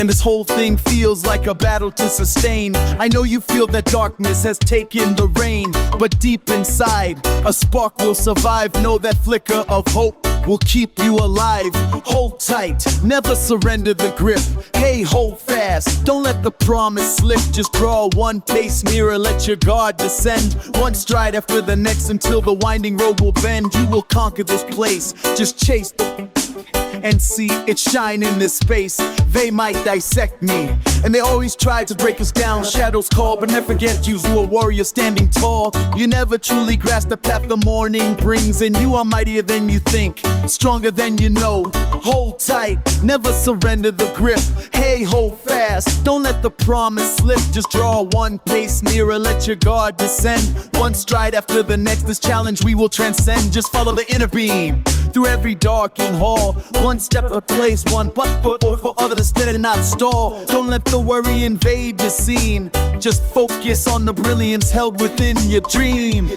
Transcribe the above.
And this whole thing feels like a battle to sustain. I know you feel that darkness has taken the reign, but deep inside, a spark will survive. Know that flicker of hope will keep you alive. Hold tight, never surrender the grip. Hey, hold fast, don't let the promise slip. Just draw one pace nearer, let your guard descend. One stride after the next until the winding road will bend. You will conquer this place, just chase the and see it shine in this space. They might dissect me, and they always try to break us down. Shadows call, but never forget you a warrior standing tall. You never truly grasp the path the morning brings, and you are mightier than you think, stronger than you know. Hold tight, never surrender the grip. Hey, hold fast, don't let the promise slip. Just draw one pace nearer, let your guard descend. One stride after the next, this challenge we will transcend. Just follow the inner beam through every darkened hall. One step a place, one butt foot for others that and not stall. Don't let the worry invade the scene. Just focus on the brilliance held within your dream.